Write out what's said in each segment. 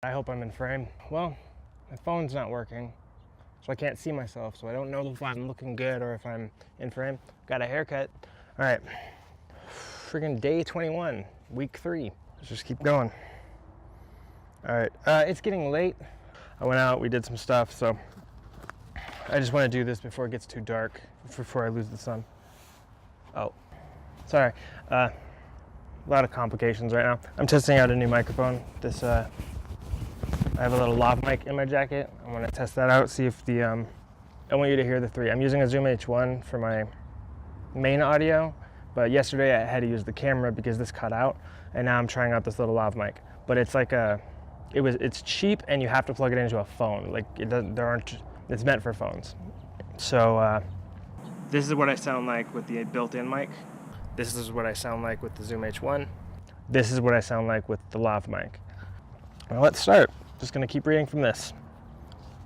I hope I'm in frame. Well, my phone's not working, so I can't see myself, so I don't know if I'm looking good or if I'm in frame. Got a haircut. All right, freaking day 21, week 3. Let's just keep going. All right, it's getting late. I went out, we did some stuff, so I just want to do this before it gets too dark, before I lose the sun. Oh, sorry. A lot of complications right now. I'm testing out a new microphone. This, I have a little lav mic in my jacket. I want to test that out, see if the, I want you to hear the 3. I'm using a Zoom H1 for my main audio, but yesterday I had to use the camera because this cut out, and now I'm trying out this little lav mic. But it's like it's cheap, and you have to plug it into a phone. Like, it's meant for phones. So, this is what I sound like with the built-in mic. This is what I sound like with the Zoom H1. This is what I sound like with the lav mic. Well, let's start. Just gonna keep reading from this.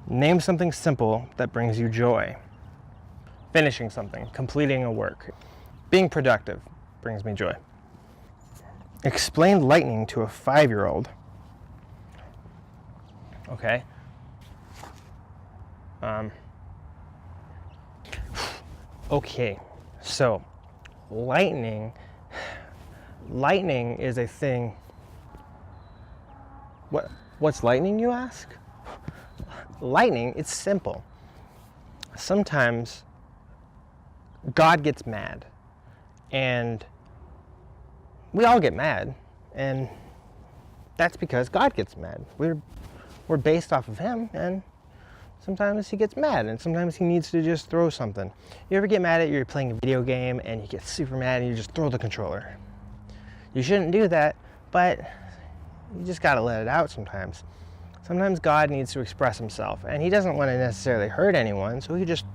Name something simple that brings you joy. Finishing something, completing a work. Being productive brings me joy. Explain lightning to a 5-year-old. Okay. Okay, so lightning is a thing. What's lightning, you ask? Lightning, it's simple. Sometimes God gets mad, and we all get mad, and that's because God gets mad. We're based off of him, and sometimes he gets mad, and sometimes he needs to just throw something. You ever get mad at you're playing a video game and you get super mad and you just throw the controller? You shouldn't do that, but you just gotta let it out sometimes. Sometimes God needs to express himself, and he doesn't want to necessarily hurt anyone, so he just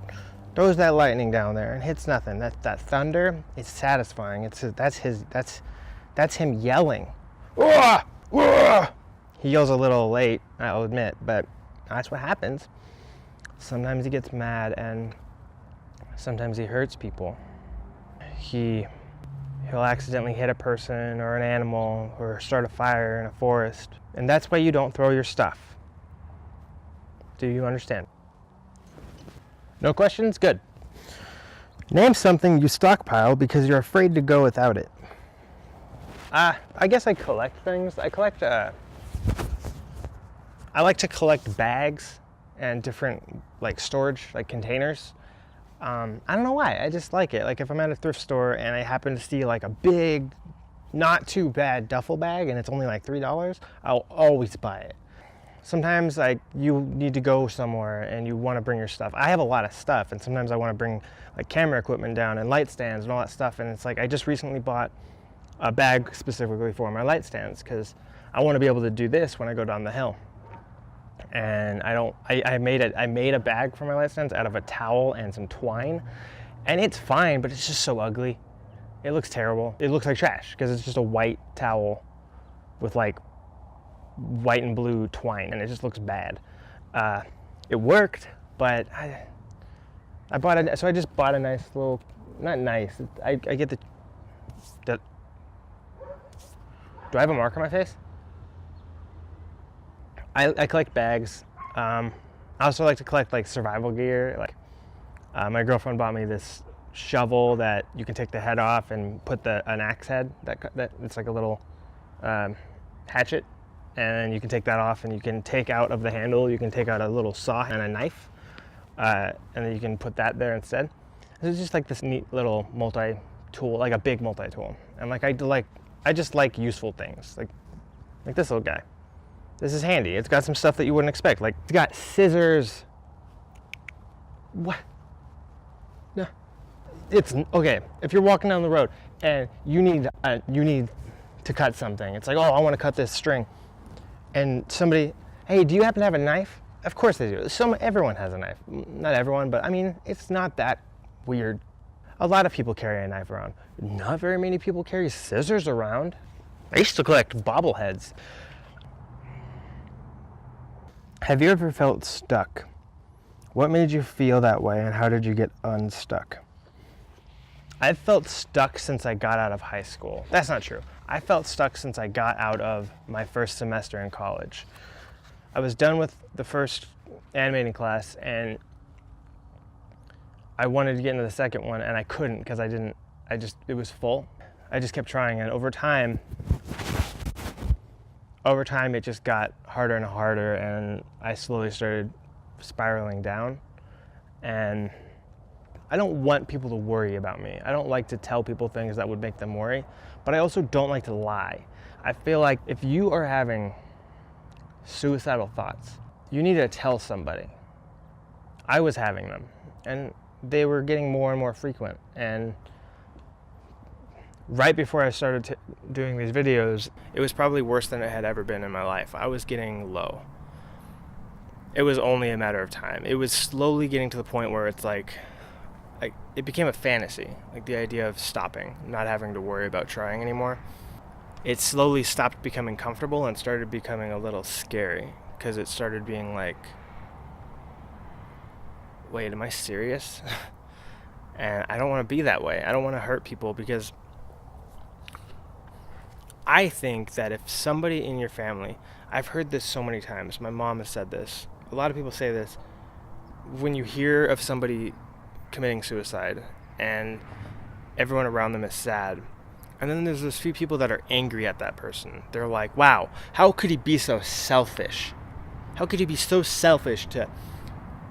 throws that lightning down there and hits nothing. That thunder, it's satisfying. That's him yelling. Wah! Wah! He yells a little late, I'll admit, but that's what happens. Sometimes he gets mad, and sometimes he hurts people. He'll accidentally hit a person or an animal or start a fire in a forest. And that's why you don't throw your stuff. Do you understand? No questions? Good. Name something you stockpile because you're afraid to go without it. I guess I collect things. I like to collect bags and different like storage, like containers. I don't know why, I just like it. Like if I'm at a thrift store and I happen to see like a big, not too bad duffel bag and it's only like $3, I'll always buy it. Sometimes like you need to go somewhere and you want to bring your stuff. I have a lot of stuff, and sometimes I want to bring like camera equipment down and light stands and all that stuff, and it's like I just recently bought a bag specifically for my light stands because I want to be able to do this when I go down the hill. And I made a bag for my light stands out of a towel and some twine, and it's fine, but it's just so ugly. It looks terrible. It looks like trash because it's just a white towel with like white and blue twine, and it just looks bad. It worked, but I bought it, so I just bought a nice little, not nice, I get the do I have a mark on my face? I collect bags. I also like to collect like survival gear. Like my girlfriend bought me this shovel that you can take the head off and put an axe head. That it's like a little hatchet, and you can take that off and you can take out of the handle. You can take out a little saw and a knife, and then you can put that there instead. It's just like this neat little multi-tool, like a big multi-tool. And like I just like useful things, like this little guy. This is handy. It's got some stuff that you wouldn't expect. Like, it's got scissors. What? No. It's, okay, if you're walking down the road and you need to cut something. It's like, oh, I want to cut this string. And somebody, hey, do you happen to have a knife? Of course they do. Everyone has a knife. Not everyone, but I mean, it's not that weird. A lot of people carry a knife around. Not very many people carry scissors around. I used to collect bobbleheads. Have you ever felt stuck? What made you feel that way, and how did you get unstuck? I've felt stuck since I got out of high school. That's not true. I felt stuck since I got out of my first semester in college. I was done with the first animating class, and I wanted to get into the second one, and I couldn't because it was full. I just kept trying, and over time it just got harder and harder, and I slowly started spiraling down. And I don't want people to worry about me. I don't like to tell people things that would make them worry, but I also don't like to lie. I feel like if you are having suicidal thoughts, you need to tell somebody. I was having them, and they were getting more and more frequent. And right before I started doing these videos, it was probably worse than it had ever been in my life. I was getting low. It was only a matter of time. It was slowly getting to the point where it's like it became a fantasy, like the idea of stopping, not having to worry about trying anymore. It slowly stopped becoming comfortable and started becoming a little scary, because it started being like, wait, am I serious? And I don't want to be that way. I don't want to hurt people, because I think that if somebody in your family, I've heard this so many times, my mom has said this, a lot of people say this, when you hear of somebody committing suicide and everyone around them is sad, and then there's those few people that are angry at that person. They're like, wow, how could he be so selfish? How could he be so selfish to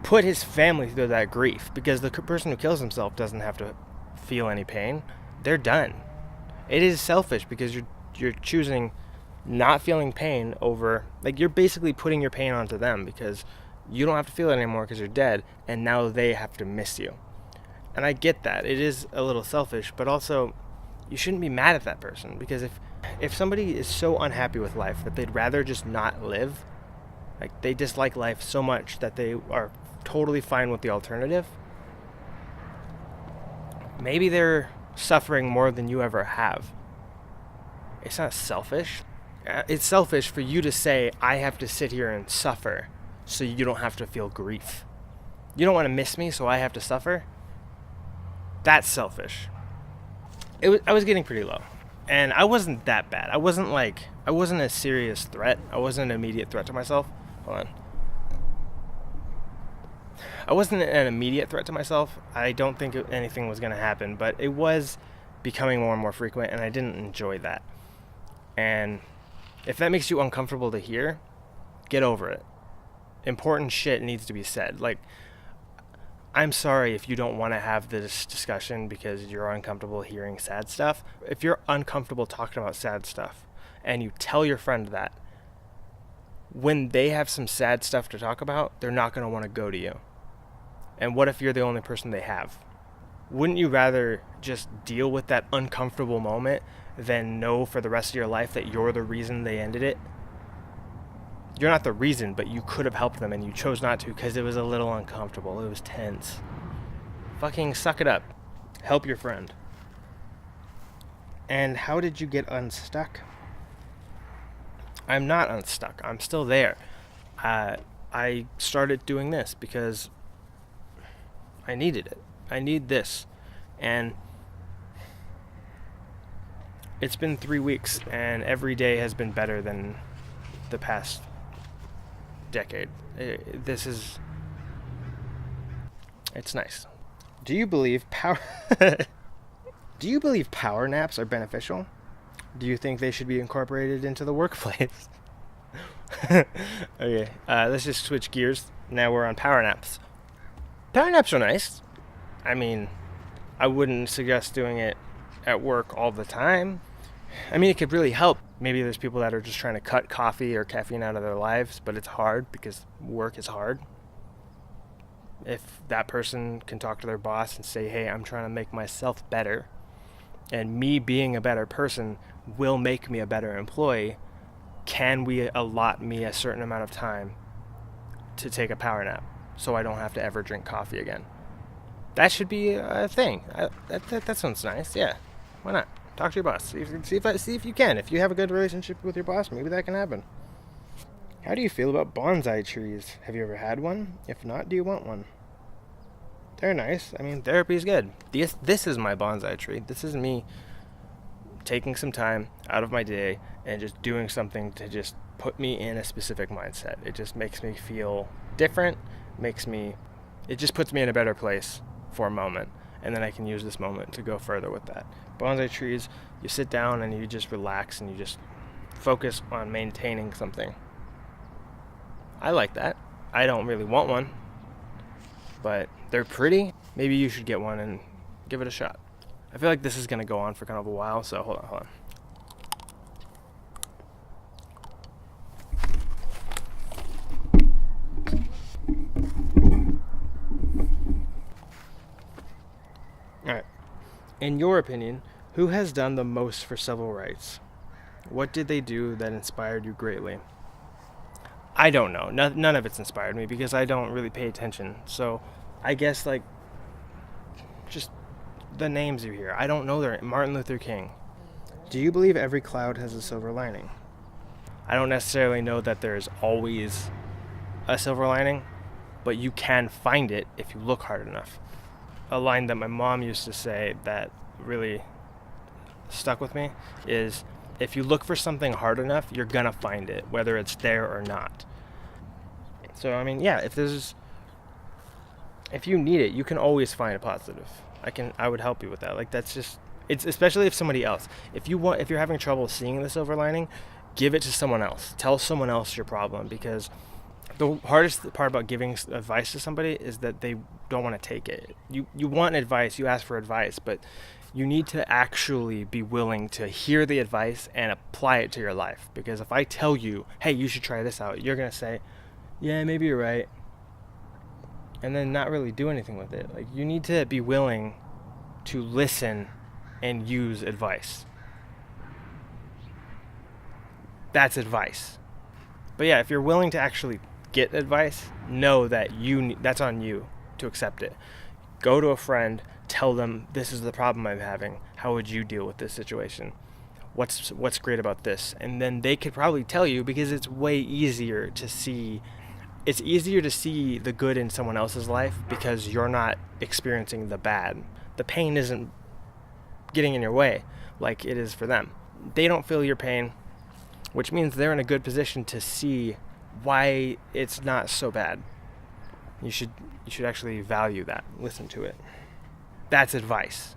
put his family through that grief? Because the person who kills himself doesn't have to feel any pain. They're done. It is selfish because you're choosing not feeling pain over, like, you're basically putting your pain onto them, because you don't have to feel it anymore because you're dead, and now they have to miss you. And I get that. It is a little selfish, but also you shouldn't be mad at that person, because if somebody is so unhappy with life that they'd rather just not live, like they dislike life so much that they are totally fine with the alternative, maybe they're suffering more than you ever have. It's not selfish. It's selfish for you to say, I have to sit here and suffer so you don't have to feel grief. You don't want to miss me, so I have to suffer? That's selfish. I was getting pretty low, and I wasn't that bad. I wasn't a serious threat. I wasn't an immediate threat to myself. Hold on. I wasn't an immediate threat to myself. I don't think anything was going to happen, but it was becoming more and more frequent, and I didn't enjoy that. And if that makes you uncomfortable to hear, get over it. Important shit needs to be said. Like, I'm sorry if you don't want to have this discussion because you're uncomfortable hearing sad stuff. If you're uncomfortable talking about sad stuff and you tell your friend that, when they have some sad stuff to talk about, they're not going to want to go to you. And what if you're the only person they have? Wouldn't you rather just deal with that uncomfortable moment than know for the rest of your life that you're the reason they ended it? You're not the reason, but you could have helped them and you chose not to because it was a little uncomfortable. It was tense. Fucking suck it up. Help your friend. And how did you get unstuck? I'm not unstuck. I'm still there. I started doing this because I needed it. I need this. And it's been 3 weeks, and every day has been better than the past decade. It's nice. Do you believe power naps are beneficial? Do you think they should be incorporated into the workplace? Okay, let's just switch gears. Now we're on power naps. Power naps are nice. I mean, I wouldn't suggest doing it at work all the time. I mean, it could really help. Maybe there's people that are just trying to cut coffee or caffeine out of their lives, but it's hard because work is hard. If that person can talk to their boss and say, hey, I'm trying to make myself better, and me being a better person will make me a better employee, can we allot me a certain amount of time to take a power nap so I don't have to ever drink coffee again? That should be a thing. That sounds nice. Yeah, why not? Talk to your boss. See if you can. If you have a good relationship with your boss, maybe that can happen. How do you feel about bonsai trees? Have you ever had one? If not, do you want one? They're nice. I mean, therapy is good. This is my bonsai tree. This is me taking some time out of my day and just doing something to just put me in a specific mindset. It just makes me feel different, it just puts me in a better place for a moment, and then I can use this moment to go further with that. Bonsai trees, you sit down and you just relax and you just focus on maintaining something. I like that. I don't really want one, but they're pretty. Maybe you should get one and give it a shot. I feel like this is going to go on for kind of a while, so hold on. Alright. In your opinion, who has done the most for civil rights? What did they do that inspired you greatly? I don't know. None of it's inspired me because I don't really pay attention. So I guess like just the names you hear. I don't know their Martin Luther King. Do you believe every cloud has a silver lining? I don't necessarily know that there's always a silver lining, but you can find it if you look hard enough. A line that my mom used to say that really stuck with me is, if you look for something hard enough, you're gonna find it, whether it's there or not. So, I mean, yeah, if you need it, you can always find a positive. I would help you with that. Like, that's just, it's especially if somebody else. If you're having trouble seeing the silver lining, give it to someone else. Tell someone else your problem, because the hardest part about giving advice to somebody is that they don't want to take it. You want advice, you ask for advice, but you need to actually be willing to hear the advice and apply it to your life. Because if I tell you, hey, you should try this out, you're going to say, yeah, maybe you're right, and then not really do anything with it. Like, you need to be willing to listen and use advice. That's advice. But yeah, if you're willing to actually get advice, know that that's on you to accept it. Go to a friend, tell them, this is the problem I'm having. How would you deal with this situation? What's great about this? And then they could probably tell you, because it's way easier to see. It's easier to see the good in someone else's life because you're not experiencing the bad. The pain isn't getting in your way like it is for them. They don't feel your pain, which means they're in a good position to see why it's not so bad. You should actually value that. Listen to it. That's advice.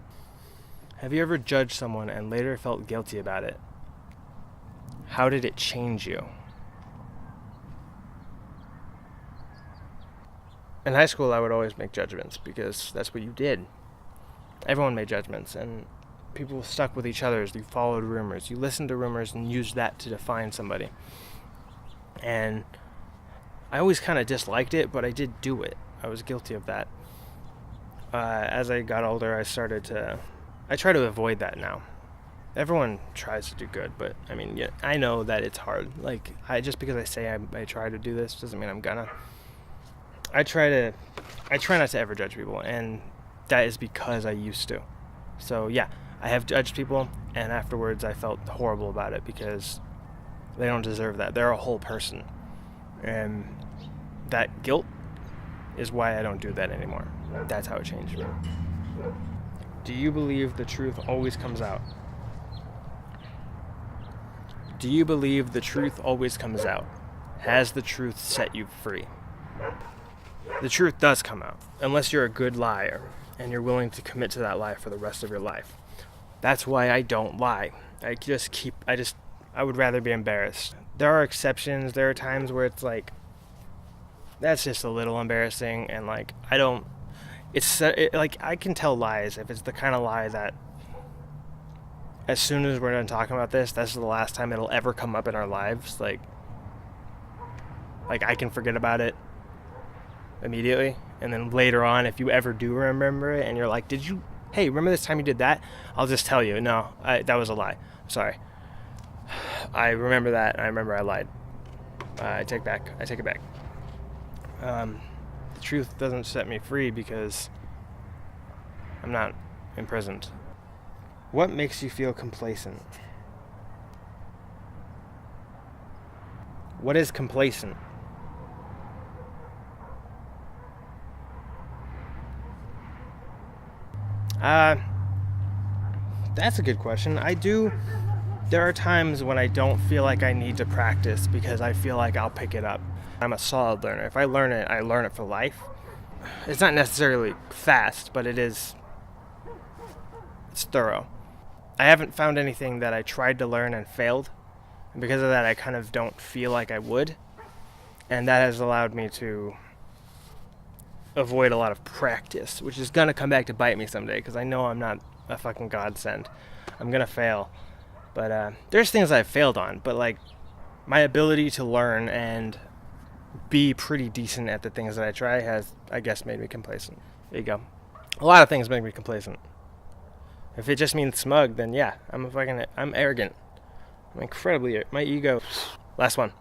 Have you ever judged someone and later felt guilty about it? How did it change you? In high school, I would always make judgments because that's what you did. Everyone made judgments, and people stuck with each other. You followed rumors. You listened to rumors and used that to define somebody. And I always kind of disliked it, but I did do it. I was guilty of that. As I got older, I try to avoid that now. Everyone tries to do good, but I mean, yeah, I know that it's hard. Like, just because I say I try to do this doesn't mean I'm gonna. I try not to ever judge people, and that is because I used to. So yeah, I have judged people, and afterwards I felt horrible about it because they don't deserve that. They're a whole person, and that guilt is why I don't do that anymore. That's how it changed me. Do you believe the truth always comes out? Do you believe the truth always comes out? Has the truth set you free? The truth does come out, unless you're a good liar and you're willing to commit to that lie for the rest of your life. That's why I don't lie. I would rather be embarrassed. There are exceptions. There are times where it's like, that's just a little embarrassing, and like, I can tell lies if it's the kind of lie that as soon as we're done talking about this, that's the last time it'll ever come up in our lives. Like I can forget about it immediately, and then later on, if you ever do remember it and you're like, hey, remember this time you did that? I'll just tell you, no, that was a lie. Sorry. I remember that, and I remember I lied. I take it back. The truth doesn't set me free because I'm not imprisoned. What makes you feel complacent? What is complacent? That's a good question. I do There are times when I don't feel like I need to practice because I feel like I'll pick it up. I'm a solid learner. If I learn it, I learn it for life. It's not necessarily fast, but it's thorough. I haven't found anything that I tried to learn and failed. And because of that, I kind of don't feel like I would. And that has allowed me to avoid a lot of practice, which is going to come back to bite me someday because I know I'm not a fucking godsend. I'm going to fail. But there's things I've failed on, but like my ability to learn and be pretty decent at the things that I try has, I guess, made me complacent. There you go. A lot of things make me complacent. If it just means smug, then yeah, I'm arrogant. I'm incredibly, my ego. Last one.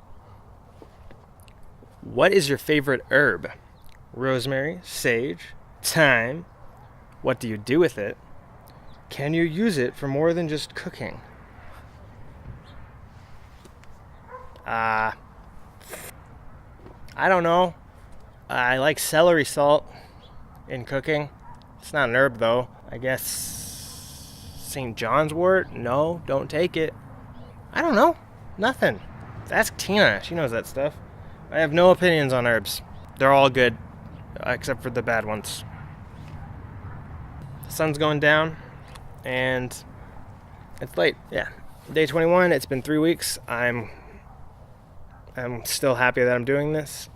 What is your favorite herb? Rosemary, sage, thyme. What do you do with it? Can you use it for more than just cooking? I don't know. I like celery salt in cooking. It's not an herb though. I guess St. John's wort? No, don't take it. I don't know. Nothing. Ask Tina. She knows that stuff. I have no opinions on herbs. They're all good, except for the bad ones. The sun's going down, and it's late. Yeah. Day 21. It's been 3 weeks. I'm still happy that I'm doing this.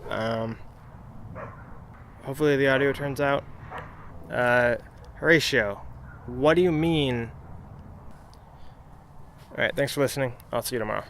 Hopefully the audio turns out. Horatio, what do you mean? All right, thanks for listening. I'll see you tomorrow.